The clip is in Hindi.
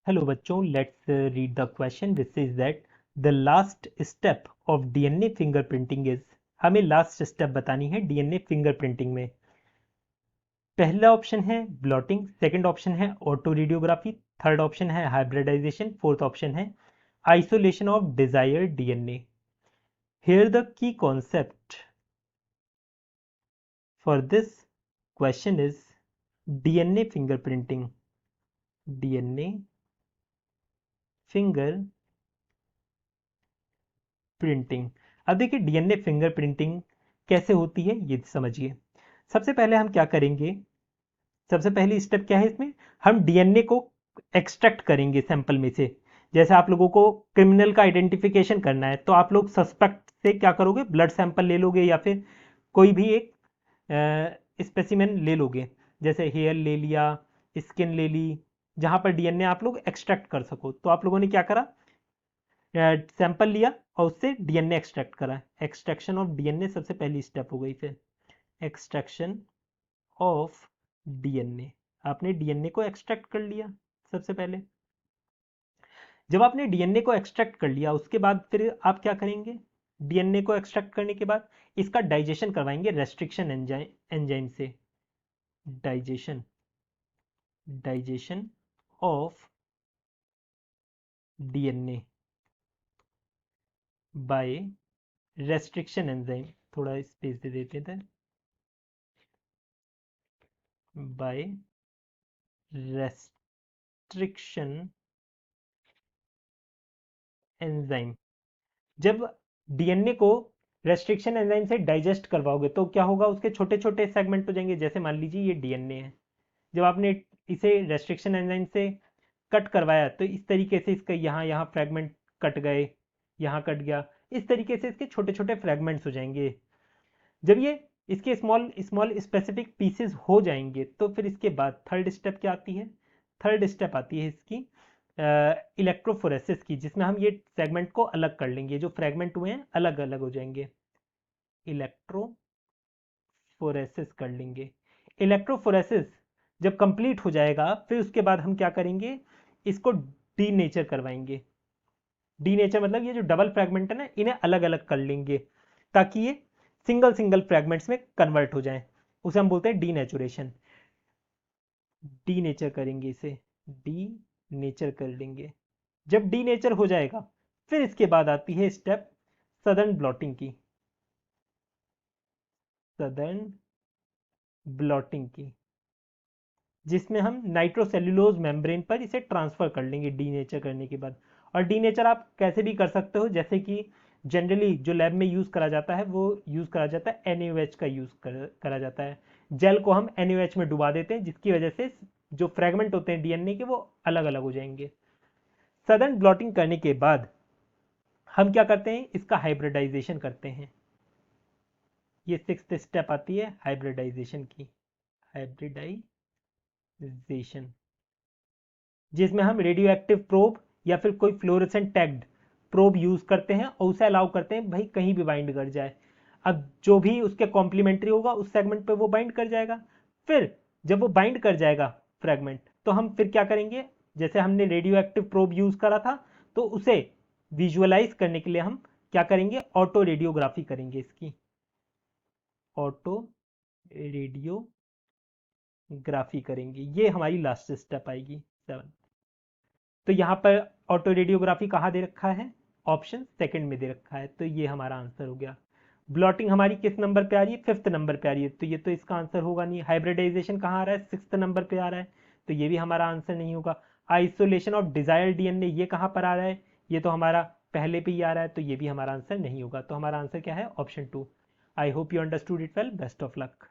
हेलो बच्चों, let's read the question which is that the last step of DNA fingerprinting is. हमें लास्ट स्टेप बतानी है डीएनए फिंगरप्रिंटिंग में। पहला ऑप्शन है ब्लॉटिंग, सेकंड ऑप्शन है ऑटो रेडियोग्राफी, थर्ड ऑप्शन है हाइब्रिडाइजेशन, फोर्थ ऑप्शन है isolation of desired DNA. Here the key concept for this question is DNA fingerprinting. DNA finger printing. अब देखिए डीएनए फिंगरप्रिंटिंग कैसे होती है ये समझिए। सबसे पहले हम क्या करेंगे, सबसे पहली स्टेप क्या है इसमें, हम डीएनए को एक्सट्रैक्ट करेंगे सैंपल में से। जैसे आप लोगों को क्रिमिनल का आइडेंटिफिकेशन करना है तो आप लोग सस्पेक्ट से क्या करोगे, ब्लड सैंपल ले लोगे या फिर कोई भी एक स्पेसिमेन ले लोगे। जैसे हेयर ले लिया, स्किन ले ली, जहां पर डीएनए आप लोग एक्सट्रैक्ट कर सको। तो आप लोगों ने क्या करा, सैंपल लिया और उससे डीएनए एक्सट्रैक्ट करा। एक्सट्रैक्शन ऑफ डीएनए सबसे पहली स्टेप हो गई। फिर एक्सट्रैक्शन ऑफ डीएनए, आपने डीएनए को एक्सट्रैक्ट कर लिया सबसे पहले। जब आपने डीएनए को एक्सट्रैक्ट कर लिया उसके बाद फिर आप क्या करेंगे, डीएनए को एक्सट्रैक्ट करने के बाद इसका डाइजेशन करवाएंगे रेस्ट्रिक्शन एंजाइम से। Digestion, digestion of DNA by restriction enzyme, थोड़ा स्पेस दे देते थे, बाय रेस्ट्रिक्शन एंजाइम। जब डीएनए को रेस्ट्रिक्शन एंजाइम से डाइजेस्ट करवाओगे तो क्या होगा, उसके छोटे छोटे सेगमेंट हो जाएंगे। जैसे मान लीजिए ये डीएनए है, जब आपने इसे रेस्ट्रिक्शन एंजाइम से कट करवाया तो इस तरीके से इसका यहाँ यहाँ फ्रेगमेंट कट गए, यहाँ कट गया, इस तरीके से इसके छोटे छोटे फ्रेगमेंट्स हो जाएंगे। जब ये इसके स्मॉल स्मॉल स्पेसिफिक पीसेस हो जाएंगे तो फिर इसके बाद थर्ड स्टेप क्या आती है, थर्ड स्टेप आती है इसकी इलेक्ट्रोफोरेसिस की, जिसमें हम ये सेगमेंट को अलग कर लेंगे। जो फ्रेगमेंट हुए हैं अलग अलग हो जाएंगे, इलेक्ट्रोफोरेसिस कर लेंगे। इलेक्ट्रोफोरेसिस जब कंप्लीट हो जाएगा फिर उसके बाद हम क्या करेंगे, इसको डीनेचर करवाएंगे। डीनेचर मतलब ये जो डबल फ्रेगमेंट है ना, इन्हें अलग अलग कर लेंगे ताकि ये सिंगल सिंगल फ्रेगमेंट्स में कन्वर्ट हो जाए। उसे हम बोलते हैं डीनेचुरेशन। डीनेचर करेंगे इसे, डी नेचर कर लेंगे। जब डीनेचर हो जाएगा फिर इसके बाद आती है स्टेप सदर्न ब्लॉटिंग की, सदर्न ब्लॉटिंग की, जिसमें हम नाइट्रोसेल्युलोज मेम्ब्रेन पर इसे ट्रांसफर कर लेंगे डीनेचर करने के बाद। और डीनेचर आप कैसे भी कर सकते हो, जैसे कि जनरली जो लैब में यूज करा जाता है वो यूज करा जाता है NaOH का यूज करा जाता है। जेल को हम NaOH में डुबा देते हैं जिसकी वजह से जो फ्रेगमेंट होते हैं डीएनए के वो अलग अलग हो जाएंगे। सदर्न ब्लॉटिंग करने के बाद हम क्या करते हैं, इसका हाइब्रिडाइजेशन करते हैं। ये सिक्स्थ स्टेप आती है हाइब्रिडाइजेशन की, हाइब्रिडाइजेशन, जिसमें हम रेडियो एक्टिव प्रोब या फिर कोई फ्लोरेसेंट टैग्ड प्रोब यूज करते हैं और उसे अलाउ करते हैं भाई कहीं भी बाइंड कर जाए। अब जो भी उसके कॉम्प्लीमेंट्री होगा उस सेगमेंट पे वो बाइंड कर जाएगा। फिर जब वो बाइंड कर जाएगा फ्रेगमेंट तो हम फिर क्या करेंगे, जैसे हमने रेडियो एक्टिव प्रोब यूज करा था तो उसे विजुअलाइज करने के लिए हम क्या करेंगे, ऑटो रेडियोग्राफी करेंगे इसकी, ऑटो रेडियोग्राफी करेंगे। ये हमारी लास्ट स्टेप आएगी 7। तो यहाँ पर ऑटो रेडियोग्राफी कहाँ दे रखा है, ऑप्शन सेकंड में दे रखा है, तो ये हमारा आंसर हो गया। ब्लॉटिंग हमारी किस नंबर पे आ रही है, 5th नंबर पे आ रही है, तो ये तो इसका आंसर होगा नहीं। हाइब्रिडाइजेशन कहाँ आ रहा है, 6th नंबर पे आ रहा है, तो ये भी हमारा आंसर नहीं होगा। आइसोलेशन ऑफ डिजायर डीएनए ये कहाँ पर आ रहा है, ये तो हमारा पहले पे ही आ रहा है, तो ये भी हमारा आंसर नहीं होगा। तो हमारा आंसर क्या है, option 2। I hope you understood it well, best of luck.